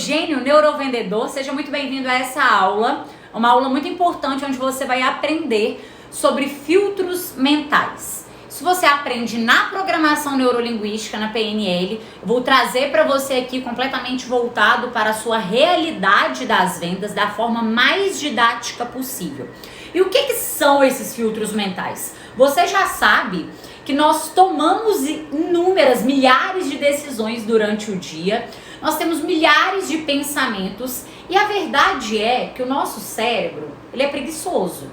Eugênio, neurovendedor, seja muito bem-vindo a essa aula, uma aula muito importante onde você vai aprender sobre filtros mentais. Se você aprende na programação neurolinguística, na PNL, eu vou trazer para você aqui completamente voltado para a sua realidade das vendas da forma mais didática possível. E o que são esses filtros mentais? Você já sabe que nós tomamos inúmeras, milhares de decisões durante o dia, nós temos milhares de pensamentos e a verdade é que o nosso cérebro, ele é preguiçoso.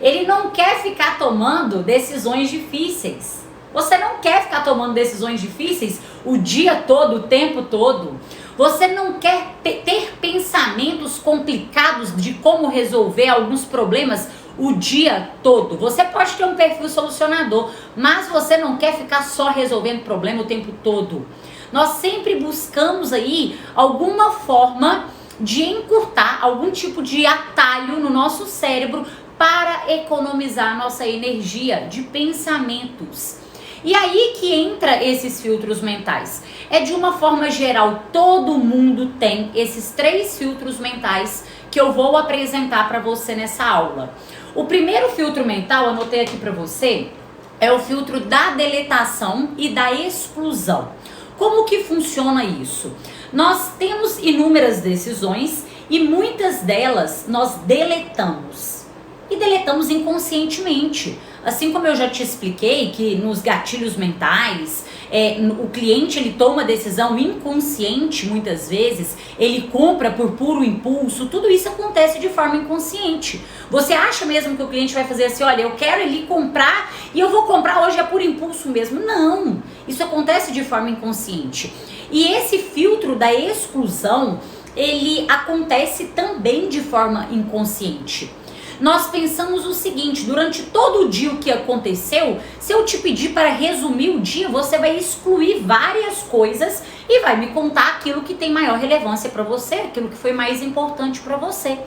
Ele não quer ficar tomando decisões difíceis. Você não quer ficar tomando decisões difíceis o dia todo, o tempo todo. Você não quer ter pensamentos complicados de como resolver alguns problemas o dia todo. Você pode ter um perfil solucionador, mas você não quer ficar só resolvendo problema o tempo todo. Nós sempre buscamos aí alguma forma de encurtar, algum tipo de atalho no nosso cérebro para economizar nossa energia de pensamentos. E aí que entra esses filtros mentais. É de uma forma geral, todo mundo tem esses 3 filtros mentais que eu vou apresentar para você nessa aula. O primeiro filtro mental, anotei aqui para você, é o filtro da deletação e da exclusão. Como que funciona isso? Nós temos inúmeras decisões e muitas delas nós deletamos. E deletamos inconscientemente. Assim como eu já te expliquei que nos gatilhos mentais, o cliente ele toma decisão inconsciente muitas vezes, ele compra por puro impulso, tudo isso acontece de forma inconsciente. Você acha mesmo que o cliente vai fazer assim, olha, eu quero ele comprar e eu vou comprar hoje por impulso mesmo? Não, isso acontece de forma inconsciente. E esse filtro da exclusão, ele acontece também de forma inconsciente. Nós pensamos o seguinte, durante todo o dia o que aconteceu, se eu te pedir para resumir o dia, você vai excluir várias coisas e vai me contar aquilo que tem maior relevância para você, aquilo que foi mais importante para você.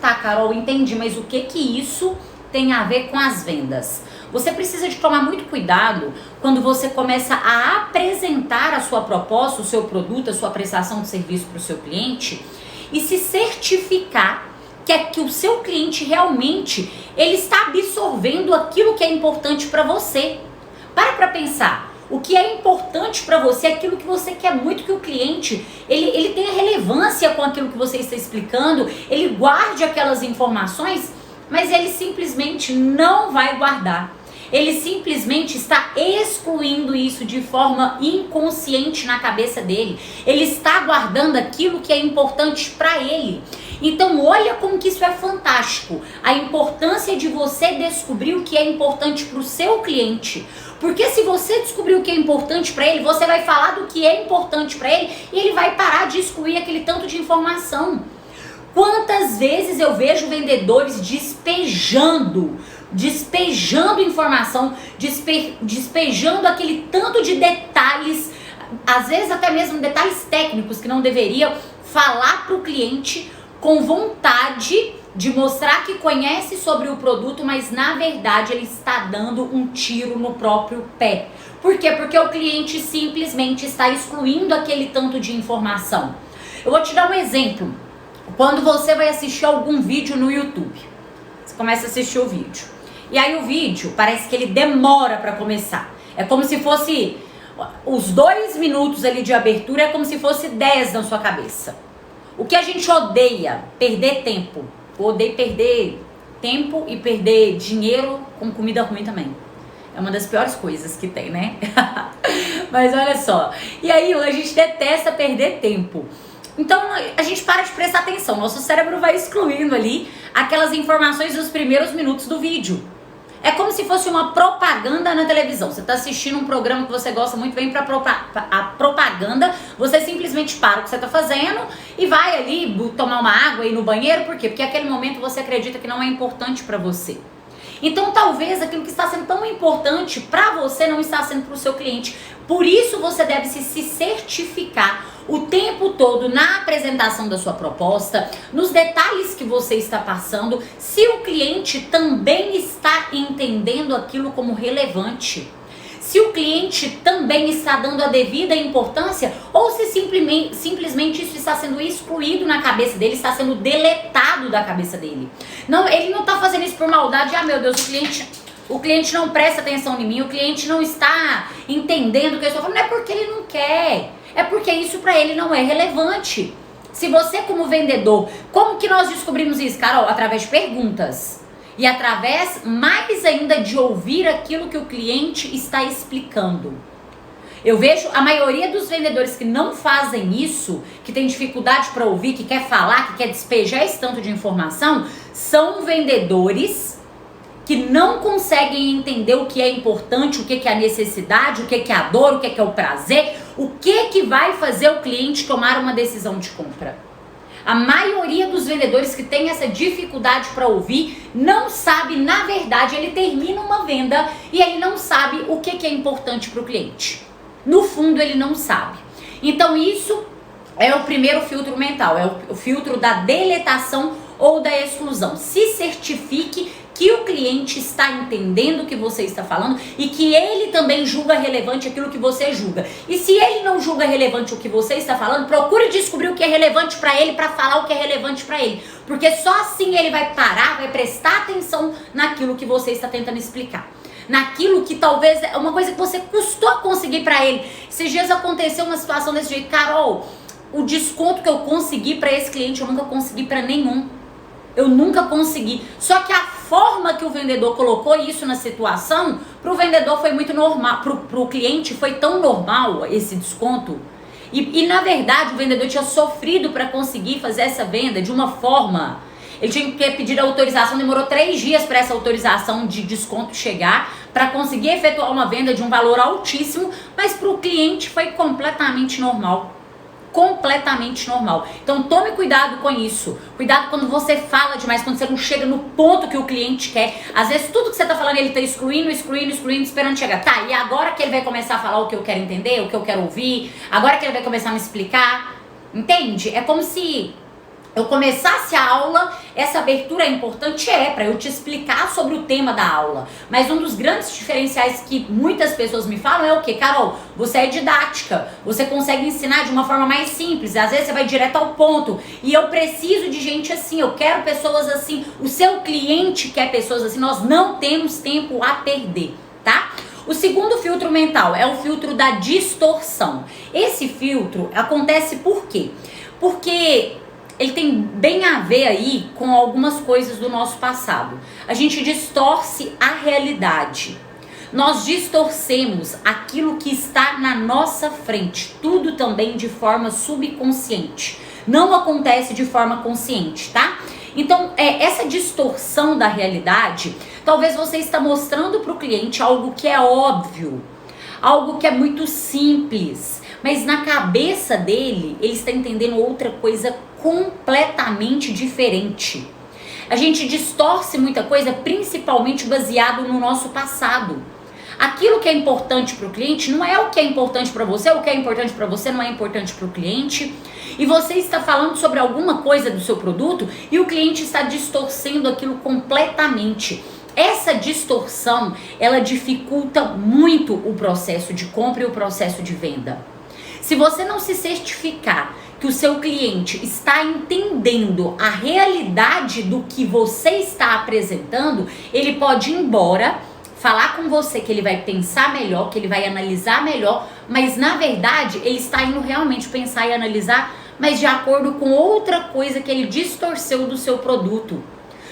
Tá, Carol, entendi, mas o que isso tem a ver com as vendas? Você precisa de tomar muito cuidado quando você começa a apresentar a sua proposta, o seu produto, a sua prestação de serviço para o seu cliente e se certificar que o seu cliente realmente ele está absorvendo aquilo que é importante para você. Para pensar, o que é importante para você é aquilo que você quer muito que o cliente ele tenha relevância com aquilo que você está explicando, ele guarde aquelas informações, mas ele simplesmente não vai guardar. Ele simplesmente está excluindo isso de forma inconsciente na cabeça dele. Ele está guardando aquilo que é importante para ele. Então olha como que isso é fantástico. A importância de você descobrir o que é importante para o seu cliente. Porque se você descobrir o que é importante para ele, você vai falar do que é importante para ele e ele vai parar de excluir aquele tanto de informação. Quantas vezes eu vejo vendedores despejando informação, despejando aquele tanto de detalhes, às vezes até mesmo detalhes técnicos que não deveria falar para o cliente com vontade de mostrar que conhece sobre o produto, mas na verdade ele está dando um tiro no próprio pé. Por quê? Porque o cliente simplesmente está excluindo aquele tanto de informação. Eu vou te dar um exemplo. Quando você vai assistir algum vídeo no YouTube, você começa a assistir o vídeo. E aí o vídeo parece que ele demora para começar. É como se fosse os 2 minutos ali de abertura, é como se fosse 10 na sua cabeça. O que a gente odeia? Perder tempo. Eu odeio perder tempo e perder dinheiro com comida ruim também. É uma das piores coisas que tem, né? Mas olha só. E aí a gente detesta perder tempo. Então a gente para de prestar atenção. Nosso cérebro vai excluindo ali aquelas informações dos primeiros minutos do vídeo. É como se fosse uma propaganda na televisão. Você está assistindo um programa que você gosta muito, vem para a propaganda, você simplesmente para o que você está fazendo e vai ali tomar uma água e ir no banheiro. Por quê? Porque naquele momento você acredita que não é importante para você. Então talvez aquilo que está sendo tão importante para você não está sendo para o seu cliente. Por isso você deve se certificar o tempo todo na apresentação da sua proposta, nos detalhes que você está passando, se o cliente também está entendendo aquilo como relevante. se o cliente também está dando a devida importância ou se simplesmente isso está sendo excluído na cabeça dele, está sendo deletado da cabeça dele. Não, ele não está fazendo isso por maldade. Ah, meu Deus, o cliente não presta atenção em mim, o cliente não está entendendo o que eu estou falando. Não é porque ele não quer, é porque isso para ele não é relevante. Se você como vendedor, como que nós descobrimos isso, Carol? Através de perguntas. E através mais ainda de ouvir aquilo que o cliente está explicando. Eu vejo a maioria dos vendedores que não fazem isso, que tem dificuldade para ouvir, que quer falar, que quer despejar esse tanto de informação, são vendedores que não conseguem entender o que é importante, o que é a necessidade, o que é a dor, o que é o prazer, o que vai fazer o cliente tomar uma decisão de compra. A maioria dos vendedores que tem essa dificuldade para ouvir não sabe, na verdade, ele termina uma venda e ele não sabe o que é importante para o cliente. No fundo, ele não sabe. Então, isso é o primeiro filtro mental, é o filtro da deletação ou da exclusão. Se certifique que o cliente está entendendo o que você está falando e que ele também julga relevante aquilo que você julga. E se ele não julga relevante o que você está falando, procure descobrir o que é relevante para ele, para falar o que é relevante para ele. Porque só assim ele vai parar, vai prestar atenção naquilo que você está tentando explicar. Naquilo que talvez é uma coisa que você custou a conseguir para ele. Esses dias aconteceu uma situação desse jeito. Carol, o desconto que eu consegui para esse cliente eu nunca consegui para nenhum. Eu nunca consegui. Só que a forma que o vendedor colocou isso na situação, pro vendedor foi muito normal, pro cliente foi tão normal esse desconto. E na verdade o vendedor tinha sofrido para conseguir fazer essa venda de uma forma. Ele tinha que pedir a autorização, demorou 3 dias para essa autorização de desconto chegar, para conseguir efetuar uma venda de um valor altíssimo, mas pro cliente foi completamente normal. Completamente normal. Então tome cuidado com isso. Cuidado quando você fala demais, quando você não chega no ponto que o cliente quer. Às vezes tudo que você tá falando ele tá excluindo, esperando chegar. Tá, e agora que ele vai começar a falar o que eu quero entender, o que eu quero ouvir, agora que ele vai começar a me explicar. Entende? É como se eu começasse a aula, essa abertura é importante, para eu te explicar sobre o tema da aula. Mas um dos grandes diferenciais que muitas pessoas me falam é o quê? Carol, você é didática, você consegue ensinar de uma forma mais simples, às vezes você vai direto ao ponto. E eu preciso de gente assim, eu quero pessoas assim, o seu cliente quer pessoas assim, nós não temos tempo a perder, tá? O segundo filtro mental é o filtro da distorção. Esse filtro acontece por quê? Porque ele tem bem a ver aí com algumas coisas do nosso passado. A gente distorce a realidade. Nós distorcemos aquilo que está na nossa frente. Tudo também de forma subconsciente. Não acontece de forma consciente, tá? Então, essa distorção da realidade, talvez você está mostrando para o cliente algo que é óbvio, algo que é muito simples, mas na cabeça dele, ele está entendendo outra coisa completamente diferente. A gente distorce muita coisa, principalmente baseado no nosso passado. Aquilo que é importante para o cliente não é o que é importante para você, o que é importante para você não é importante para o cliente. E você está falando sobre alguma coisa do seu produto e o cliente está distorcendo aquilo completamente. Essa distorção, ela dificulta muito o processo de compra e o processo de venda. Se você não se certificar que o seu cliente está entendendo a realidade do que você está apresentando, ele pode ir embora, falar com você que ele vai pensar melhor, que ele vai analisar melhor, mas na verdade ele está indo realmente pensar e analisar, mas de acordo com outra coisa que ele distorceu do seu produto.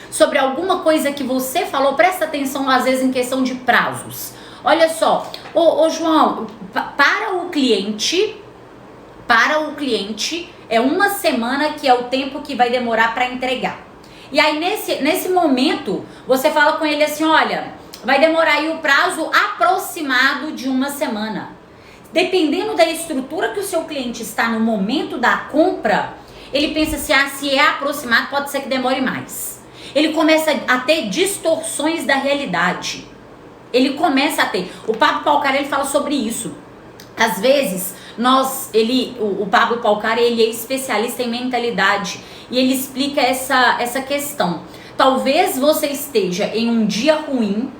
Sobre alguma coisa que você falou, presta atenção às vezes em questão de prazos. Olha só, ô João, para o cliente é 1 semana que é o tempo que vai demorar para entregar. E aí nesse momento você fala com ele assim, olha, vai demorar aí o prazo aproximado de 1 semana. Dependendo da estrutura que o seu cliente está no momento da compra, ele pensa assim, se é aproximado pode ser que demore mais. Ele começa a ter distorções da realidade. Ele começa a ter. O Pablo Palcar, ele fala sobre isso. Às vezes, o Pablo Palcar, ele é especialista em mentalidade. E ele explica essa questão. Talvez você esteja em um dia ruim,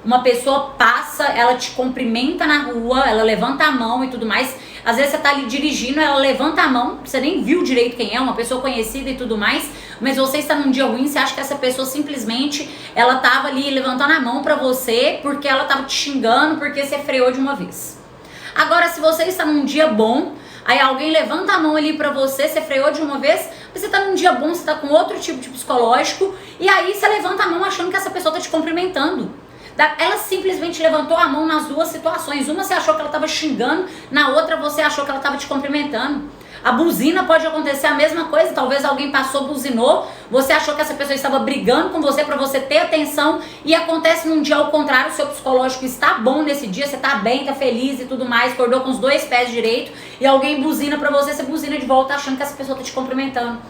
uma pessoa passa passa, ela te cumprimenta na rua, ela levanta a mão e tudo mais. Às vezes você tá ali dirigindo, ela levanta a mão, você nem viu direito quem é, uma pessoa conhecida e tudo mais, mas você está num dia ruim, você acha que essa pessoa simplesmente, ela tava ali levantando a mão pra você, porque ela tava te xingando, porque você freou de uma vez. Agora, se você está num dia bom, aí alguém levanta a mão ali pra você, você freou de uma vez, você tá num dia bom, você tá com outro tipo de psicológico, e aí você levanta a mão achando que essa pessoa tá te cumprimentando. Ela simplesmente levantou a mão nas duas situações. Uma você achou que ela estava xingando, na outra você achou que ela estava te cumprimentando. A buzina pode acontecer a mesma coisa. Talvez alguém passou, buzinou, você achou que essa pessoa estava brigando com você para você ter atenção, e acontece num dia ao contrário, o seu psicológico está bom nesse dia, você está bem, está feliz e tudo mais, acordou com os dois pés direito, e alguém buzina para você buzina de volta achando que essa pessoa está te cumprimentando.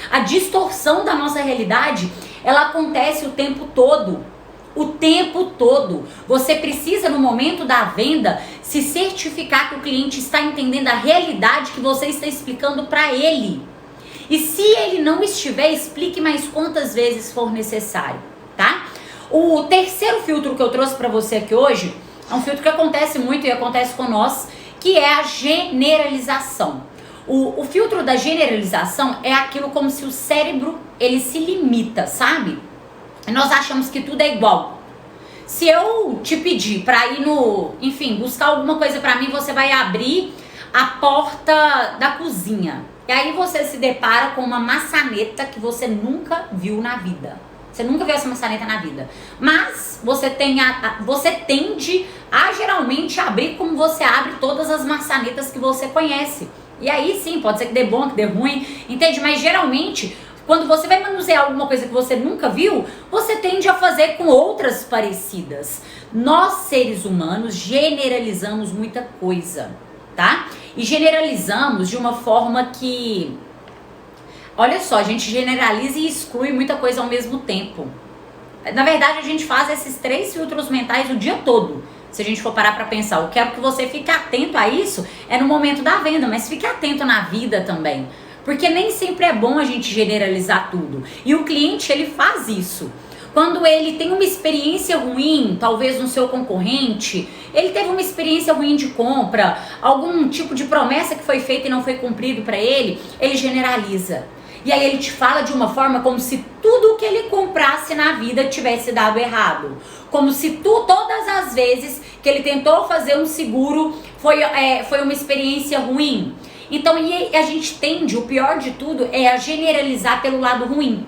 A distorção da nossa realidade, ela acontece o tempo todo. O tempo todo. Você precisa, no momento da venda, se certificar que o cliente está entendendo a realidade que você está explicando para ele. E se ele não estiver, explique mais quantas vezes for necessário, tá? O terceiro filtro que eu trouxe para você aqui hoje é um filtro que acontece muito e acontece com nós, que é a generalização. O filtro da generalização é aquilo como se o cérebro, ele se limita, sabe? Nós achamos que tudo é igual. Se eu te pedir pra ir buscar alguma coisa pra mim, você vai abrir a porta da cozinha. E aí você se depara com uma maçaneta que você nunca viu na vida. Você nunca viu essa maçaneta na vida. Mas você tende a geralmente abrir como você abre todas as maçanetas que você conhece. E aí sim, pode ser que dê bom, que dê ruim, entende? Mas geralmente, quando você vai manusear alguma coisa que você nunca viu, você tende a fazer com outras parecidas. Nós, seres humanos, generalizamos muita coisa, tá? E generalizamos de uma forma que... Olha só, a gente generaliza e exclui muita coisa ao mesmo tempo. Na verdade, a gente faz esses 3 filtros mentais o dia todo. Se a gente for parar pra pensar, eu quero que você fique atento a isso, é no momento da venda, mas fique atento na vida também. Porque nem sempre é bom a gente generalizar tudo. E o cliente, ele faz isso. Quando ele tem uma experiência ruim, talvez no seu concorrente, ele teve uma experiência ruim de compra, algum tipo de promessa que foi feita e não foi cumprido para ele generaliza. E aí ele te fala de uma forma como se tudo que ele comprasse na vida tivesse dado errado. Como se todas as vezes que ele tentou fazer um seguro foi uma experiência ruim. Então, e a gente tende, o pior de tudo, é a generalizar pelo lado ruim.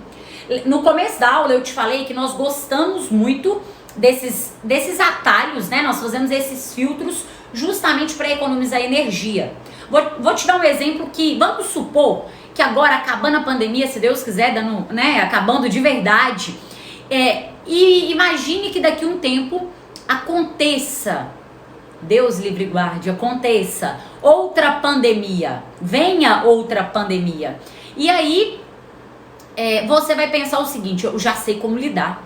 No começo da aula eu te falei que nós gostamos muito desses atalhos, né? Nós fazemos esses filtros justamente para economizar energia. Vou te dar um exemplo que, vamos supor que agora, acabando a pandemia, se Deus quiser, acabando de verdade, e imagine que daqui a um tempo aconteça, Deus livre e guarde, aconteça outra pandemia, venha outra pandemia. E aí, você vai pensar o seguinte, eu já sei como lidar.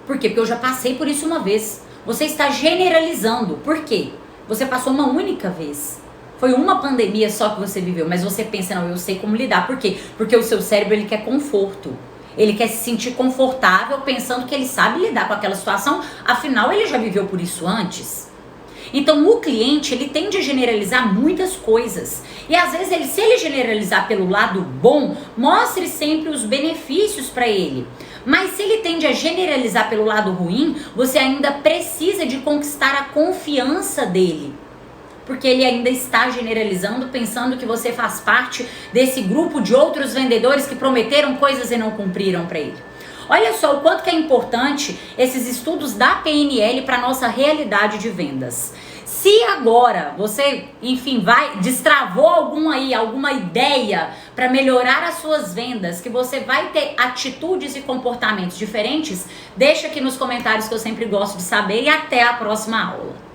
Por quê? Porque eu já passei por isso uma vez. Você está generalizando. Por quê? Você passou uma única vez. Foi uma pandemia só que você viveu, mas você pensa, não, eu sei como lidar. Por quê? Porque o seu cérebro, ele quer conforto. Ele quer se sentir confortável pensando que ele sabe lidar com aquela situação, afinal ele já viveu por isso antes. Então o cliente, ele tende a generalizar muitas coisas. E às vezes, se ele generalizar pelo lado bom, mostre sempre os benefícios para ele. Mas se ele tende a generalizar pelo lado ruim, você ainda precisa de conquistar a confiança dele. Porque ele ainda está generalizando, pensando que você faz parte desse grupo de outros vendedores que prometeram coisas e não cumpriram para ele. Olha só o quanto que é importante esses estudos da PNL para nossa realidade de vendas. Se agora você, destravou alguma ideia para melhorar as suas vendas, que você vai ter atitudes e comportamentos diferentes, deixa aqui nos comentários que eu sempre gosto de saber, e até a próxima aula.